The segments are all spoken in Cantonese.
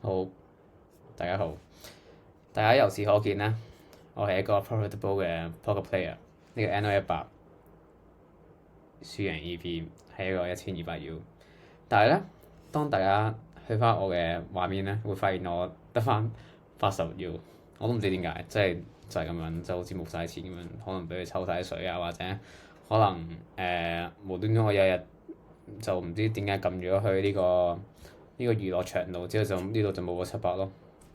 好，大家好，大家由此可見咧，我係一個 profitable 嘅 poker player。呢個 NO100輸贏 EV 係一個1200U，但係咧，當大家去翻我嘅畫面咧，會發現我得翻80U，我都唔知點解，即係就係咁樣，就好似冇晒錢咁樣，可能俾佢抽晒水啊，或者可能無端端我有日就唔知點解撳咗去呢個娛樂場度，之後就呢度就冇咗700咯，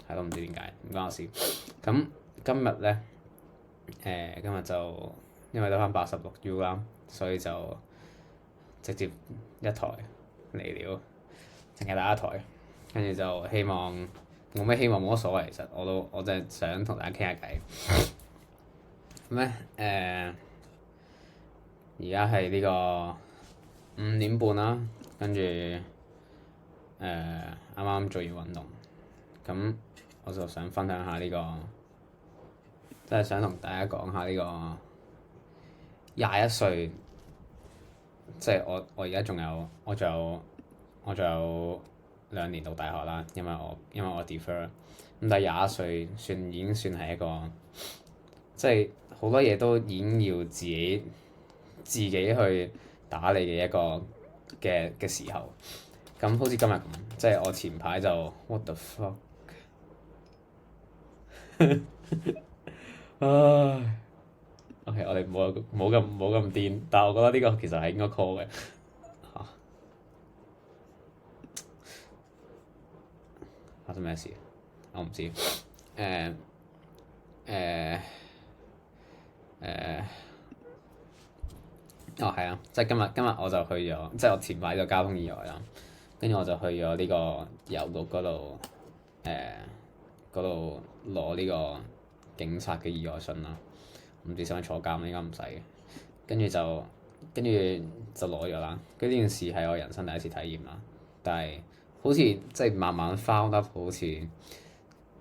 係咯，唔知點解，唔關我事。咁今日咧今日就因為得翻86U啦，所以就直接一台嚟了，淨係打一台，跟住就希望冇咩希望冇乜所謂，其實我真係想同大家傾下偈。咁咧而家係呢個5點半啦，跟住啱啱做完運動，咁我就想分享下呢個，即係想同大家講下呢個21歲，即係我而家仲有2年讀大學啦，因為我 defer，咁但係21歲已經算係一個，即係好多嘢都已經要自己去打理嘅一個嘅時候。咁好似今日咁，即係我前排就 what the fuck，唉，OK，我哋冇咁癲，但係我覺得呢個其實係應該 call 嘅嚇。發生咩事？我唔知。誒誒誒，哦係啊，即係今日我就去咗，即係我前排就交通意外啦，跟住我就去咗呢個郵局嗰度攞呢個警察嘅意外信啦。唔知使唔使坐監，應該唔使嘅。跟住就攞咗啦。跟住呢件事係我人生第一次體驗啦，但係好似即係慢慢 found up，好似即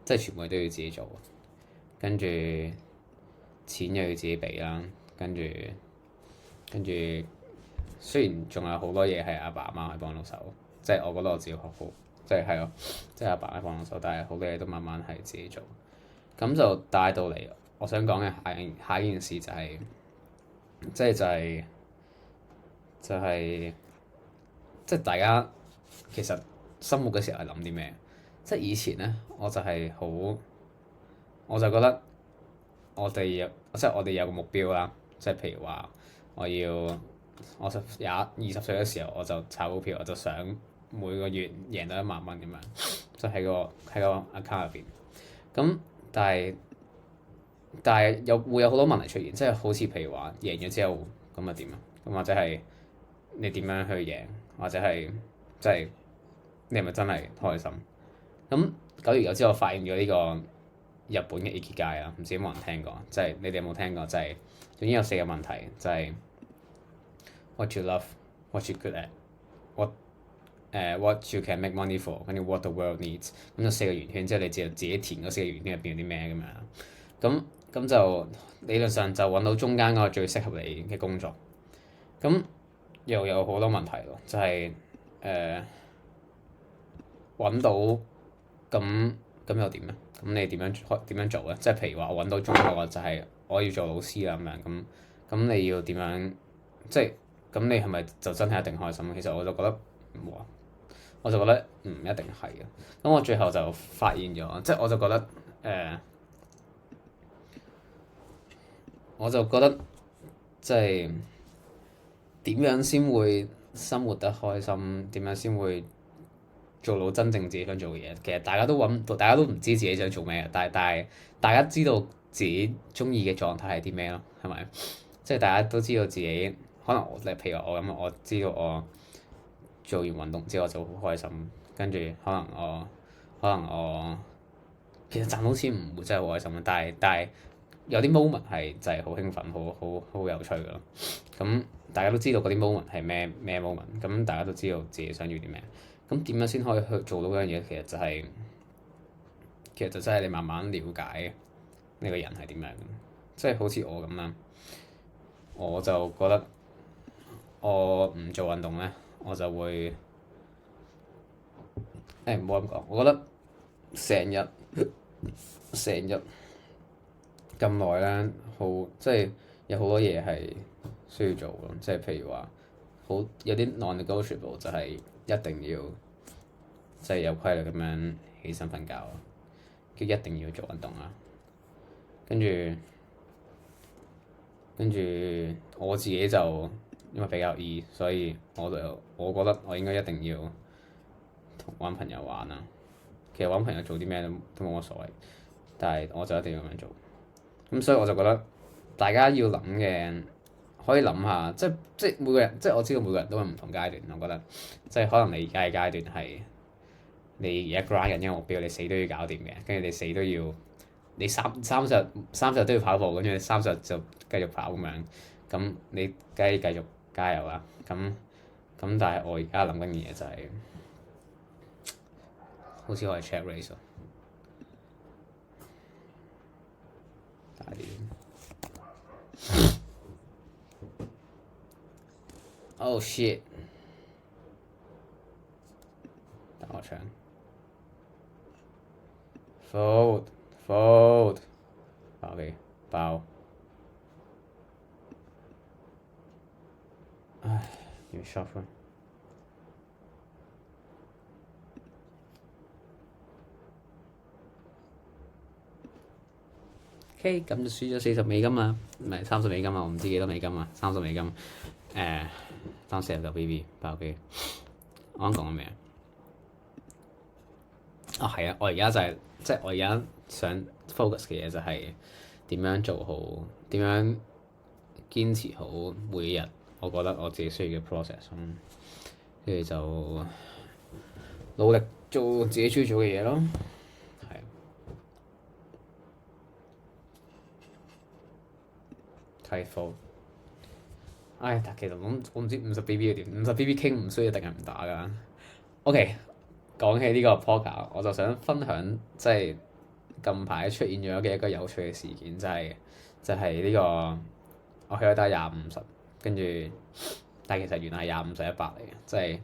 係全部嘢都要自己做，跟住錢又要自己俾啦，跟住雖然仲有好多嘢係阿爸阿媽去幫到手，即係我覺得我自己學好，即係係咯，即係阿爸阿媽幫到手，但係好多嘢都慢慢係自己做，咁就帶到嚟。我想講嘅下一件事就係、即係即係大家其實生活嘅時候係諗啲咩？即係以前咧，我就覺得我哋有個目標啦，即係譬如話我20歲嘅時候我就炒股票，我就想每個月贏到1萬蚊咁樣，即係喺個 account 入邊。咁但係會有好多問題出現，即係好似譬如話贏咗之後咁啊點啊？咁或者係你點樣去贏，或者係即係你係咪真係開心？咁久而久之，我發現咗呢個日本嘅 Ikigai 啊，唔知有冇人聽過？即係你哋有冇聽過？就係總之有4個問題，就係 what you love, what you good at, what you can make money for，跟住 what the world needs。咁就4個圓圈，之後你自己填嗰4個圓圈入邊有啲咩咁樣。咁就理論上就揾到中間嗰個最適合你嘅工作。咁又有好多問題咯，就係揾到咁又點咧？咁你點樣做咧？即係譬如話我揾到中國就係我要做老師啦咁樣，咁你要點樣？即係咁你係咪就真係一定開心？其實我就覺得冇啊，我就覺得唔一定係嘅。咁我最後就發現咗，即係我就覺得即係點樣先會生活得開心？點樣先會做到真正自己想做嘅嘢？其實大家都唔知自己想做咩嘅，但係大家知道自己中意嘅狀態係啲咩咯？係咪？即係大家都知道自己可能譬如我咁，我知道我做完運動之後就好開心，跟住可能我其實賺到錢唔會真係好開心，但係有啲 moment 係就係好興奮，好有趣㗎咯。咁大家都知道嗰啲 moment 係咩 moment，咁大家都知道自己想要啲咩。咁點樣先可以去做到嗰樣嘢？其實就真係你慢慢了解呢個人係點樣。即係好似我咁啦，我就覺得我唔做運動咧，我就會唔好咁講。我覺得成日咁耐咧，即係有好多嘢係需要做咯。即係譬如話，有啲 non-negotiable 就係一定要即係有規律咁樣起身瞓覺，跟住一定要做運動啦。跟住我自己就因為比較 E，所以我覺得我應該一定要同揾朋友玩啦。其實揾朋友做啲咩都冇乜所謂，但係我就一定要咁樣做。咁所以我就覺得大家要諗嘅可以諗下，即每個人，即我知道每個人都係唔同階段。我覺得即可能你而家嘅階段係你而家 grind 緊一個目標，你死都要搞掂嘅，跟住你死都要你三十都要跑步，跟住你30就繼續跑咁樣。咁你梗係繼續加油啦。咁但係我而家諗緊嘅嘢就係、好似我係 check race 喎，大啲。Oh shit！ 等我搶 fold OK 爆。唉，要 shot 分。OK， 咁就輸咗40美金啦，唔係30美金啊，我唔知幾多美金啊，30美金。當49 BB 爆機。我啱講緊咩啊？係啊，我而家就係即係我而家想 focus 嘅嘢就係點樣做好，點樣堅持好每日我覺得我自己需要嘅 process，跟住就努力做自己中意做嘅嘢咯。係。睇 fold。唉，但其實我唔知50 BB 點，50 BB king 唔需要一定係唔打㗎。OK，講起呢個 poker，我就想分享即係近排出現咗嘅一個有趣嘅事件，就係呢個我喺度打20-50，跟住但其實原來係25-100嚟嘅，即係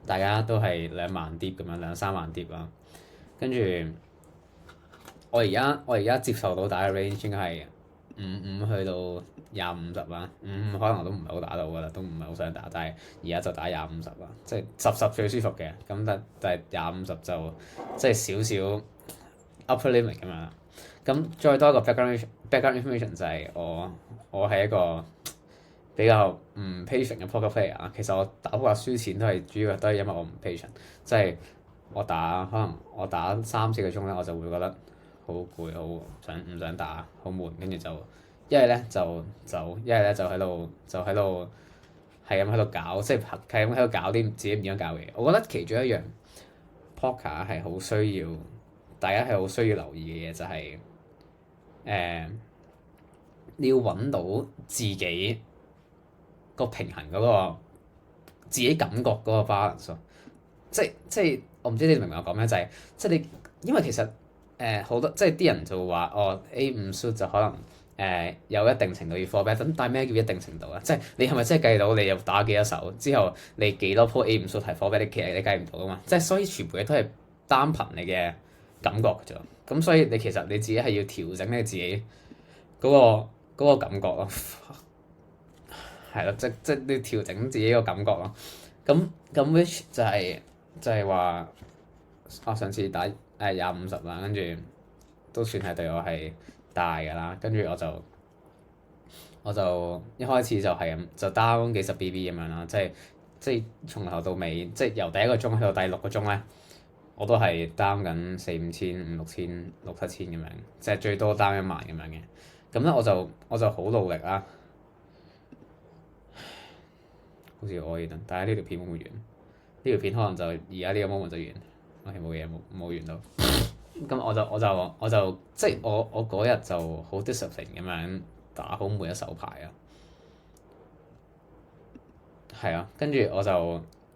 大家都係2萬碟咁樣，2-3萬碟啦。跟住我而家接受到打嘅 range 應該係55去到20-50啦，55可能我都唔係好打到㗎啦，都唔係好想打，但係而家就打20-50啦，即係10最舒服嘅，咁但係20-50就即係少少 upper limit 咁樣啦。咁再多一個 background information 就係我係一個比較唔 patient 嘅 poker player 啊。其實我打poker輸錢主要都係因為我唔 patient，即係可能我打3-4個鐘咧，我就會覺得好攰，唔想打，好悶，跟住就一係咧就喺度係咁喺度搞，即係咁喺度搞啲自己唔應該搞嘅嘢。我覺得其中一樣 poker 係好需要大家係好需要留意嘅嘢，就係你要揾到自己個平衡嗰個自己感覺嗰個 balance 咯。即係我唔知你明唔明我講咩，就係即係你因為其實好多即係啲人就會話A5 suit 就可能有一定程度要 four bet，咁但係咩叫一定程度啊？即係你係咪真係計到你又打幾多手之後你幾多鋪 A5 suit 係 four bet？其實你計唔到噶嘛。即係所以全部嘢都係單憑你嘅感覺㗎啫。咁所以其實你自己係要調整你自己嗰個感覺咯，係咯，即你調整自己個感覺咯。咁 which 就係話我上次打20-50啦，跟住都算係對我係大㗎啦。跟住我就一開始就係咁就 down 幾十 BB 咁樣啦，即係從頭到尾，即係由第一個鐘去到第6個鐘咧，我都係 down 緊4-5千、5-6千、6-7千咁樣，即係最多 down 1萬咁樣嘅。咁咧我就好努力啦，好似我呢度，但係呢條片會唔會完？呢條片可能就而家呢個 moment 就完，我係冇嘢冇完到。咁我就即係我嗰日就好 discipline 咁樣打好每一手牌啊。係啊，跟住我就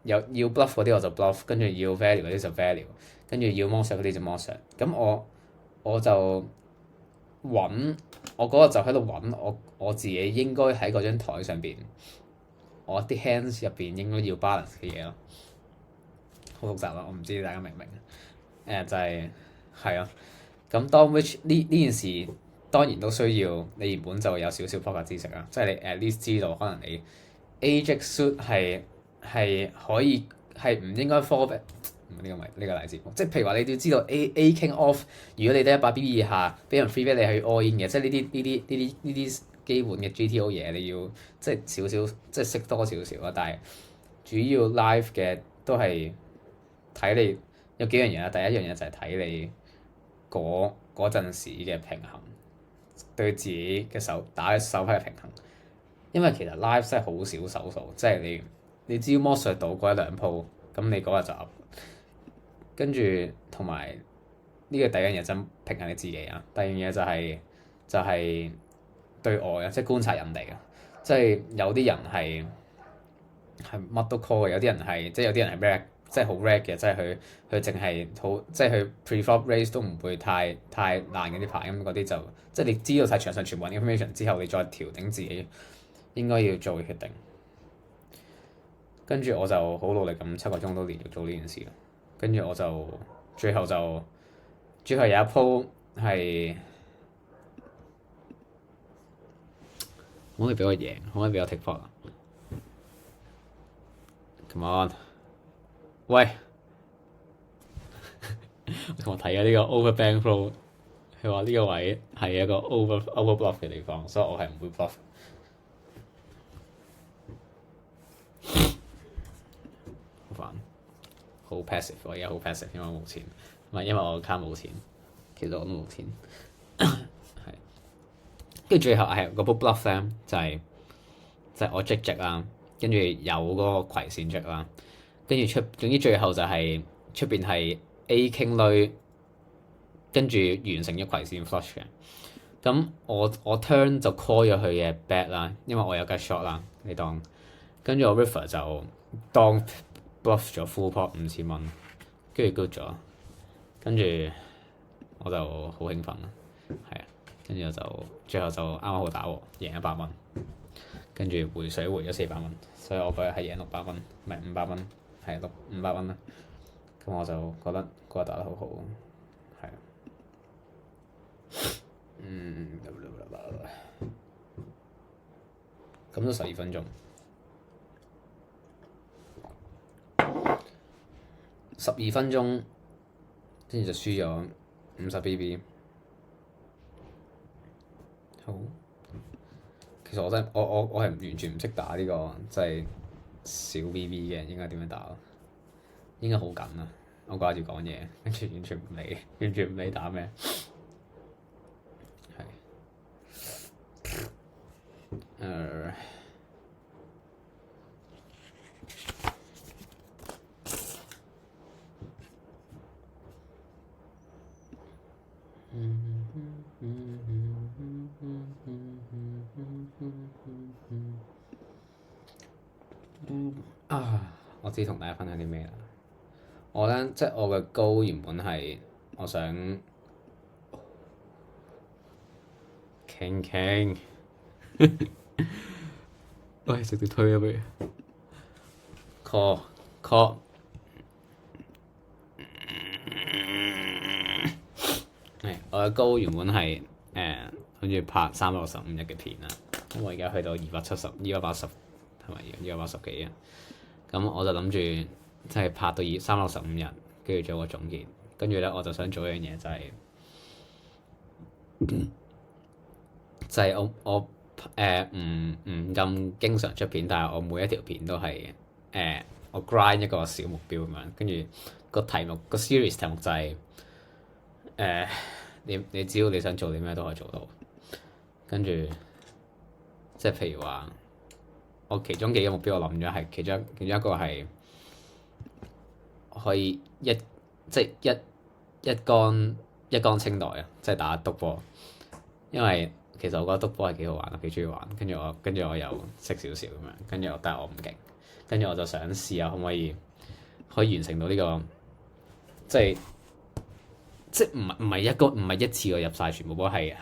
要 bluff 嗰啲我就 bluff，跟住要 value 嗰啲就 value，跟住要 motion 嗰啲就 motion。咁我就揾我嗰日就喺度揾我自己應該喺嗰張台上邊，我啲 hands 入邊應該要 balance 嘅嘢咯。好複雜啦，我唔知大家明唔明？就係啊。咁當 which 呢件事當然都需要你原本就有少少科學知識啊，即係你 at least 知道可能你 Ajax suit 係可以係唔應該 fall back。呢個咪呢個例子，即係譬如話你都要知道 A King off，如果你得100 BB 以下，俾人 free bet 你係 all in 嘅，即係呢啲基本嘅 GTO 嘢你要即係少少即係識多少少啦。但係主要 live 嘅都係睇你有幾樣嘢啦。第一樣嘢就係睇你嗰陣時嘅平衡，對自己嘅打嘅手牌嘅平衡。因為其實 live 真係好少手數，即係你只要剝削到嗰一兩鋪，咁你嗰日就 up。跟住同埋呢個第一樣嘢真平衡你自己啊。第二樣嘢就係對外啊，即係觀察人哋啊。即係有啲人係乜都 call 嘅，有啲人係即係有啲人係 rag，即係好 rag 嘅，即係佢淨係好即係佢 pre-flop raise 都唔會太難嘅啲牌咁嗰啲就即係你知道晒場上全部 information 之後，你再調整自己應該要做嘅決定。跟住我就好努力咁7個鐘都連續做呢件事咯。跟住我就最後有一鋪係可唔可以俾我贏？可唔可以俾我 take pot 啊 ？Come on！ 喂，我同我睇咗呢個 over bankroll，佢話呢個位係一個 over bluff 嘅地方，所以我係唔會 bluff。好煩，好 passive， 我而家好 passive， 因為我冇錢，唔係因為我卡冇錢，其實我都冇錢。係，跟住最後係嗰鋪 bluff 咧，就係我積值啦，跟住有嗰個葵線積啦，跟住總之最後就係出邊係 A King 女，跟住完成咗葵線 flush 嘅。咁我 turn 就 call 咗佢嘅 bet 啦，因為我有計 shot 啦，你當跟住我 river 就當 bluff 咗 full pot 5000蚊，跟住 good 咗，跟住我就好興奮啦，係啊，跟住我就最後就啱啱好打喎，贏100蚊，跟住回水回咗400蚊，所以我嗰日係贏600蚊，唔係500蚊，係500蚊啦。咁我就覺得嗰日打得好好，係啊，咁都12分鐘，12分鐘，跟住就輸咗50 BB。好，其實我真係我係完全唔識打呢個即係小 BB 嘅，應該點樣打？應該好緊啊！我掛住講嘢，跟住完全唔理打咩。係，我知同大家分享啲咩啦。我咧即係我嘅 goal 原本係我想傾，喂，直接推啊不如 call。我嘅 goal 原本係跟住拍365日嘅片啦。咁我而家去到280，係咪280幾啊？咁我就諗住即係拍到365日，跟住做個總結。跟住咧，我就想做一樣嘢，就係我唔咁經常出片，但係我每一條片都係我 grind 一個小目標咁樣。跟住個題目個 series 題目就係你只要你想做啲咩都可以做到。跟住即係譬如話，我其中幾個目標我諗咗係其中一個係可以一桿清袋啊，即係打篤波。因為其實我覺得篤波係幾好玩，我幾中意玩。跟住我又識少少咁樣，但係我唔勁。跟住我就想試下可唔可以完成到呢個，即係唔係一次過入晒全部波，係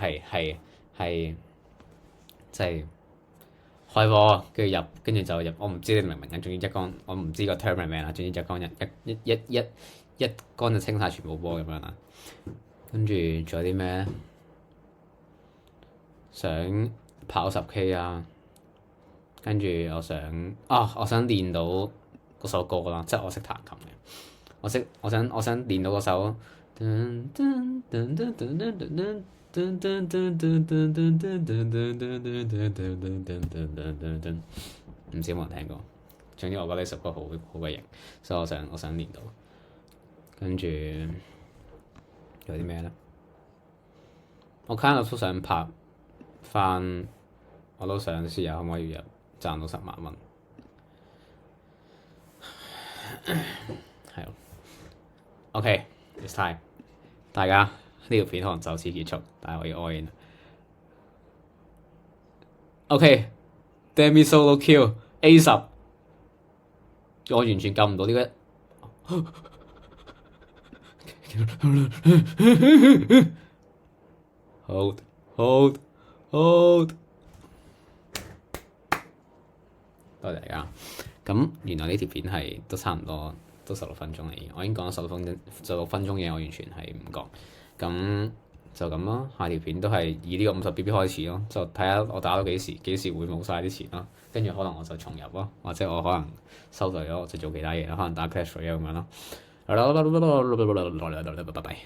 即係開波跟住入，跟住就入。我唔知你明唔明啊？總之一桿，我唔知個 term 係咩啦。總之一桿一竿就清晒全部波咁樣啦。跟住仲有啲咩咧？想跑10K 啊！跟住我想練到嗰首歌啦，即係我識彈琴嘅。我想練到嗰首。唔知有冇人聽過？總之我覺得呢首歌好鬼型，所以我想練到。跟住有啲咩咧？我 kind of 都想拍翻，我都想試下可唔可以日賺到10萬蚊。係咯。OK，it's time。大家呢條片可能就此結束，但係我要 all in。OK，Demi Solo Kill A10，我完全撳唔到呢個。Hold，多謝大家。咁原來呢條片係都差唔多，都16分鐘嚟。我已經講咗16分鐘嘢，我完全係唔講。咁就咁咯。下條片都係以呢個50BB 開始咯，就睇下我打到幾時會冇晒啲錢咯。跟住可能我就重入咯，或者我可能收隊咗，我就做其他嘢啦，可能打 Clash Royale 咁樣咯。拜拜。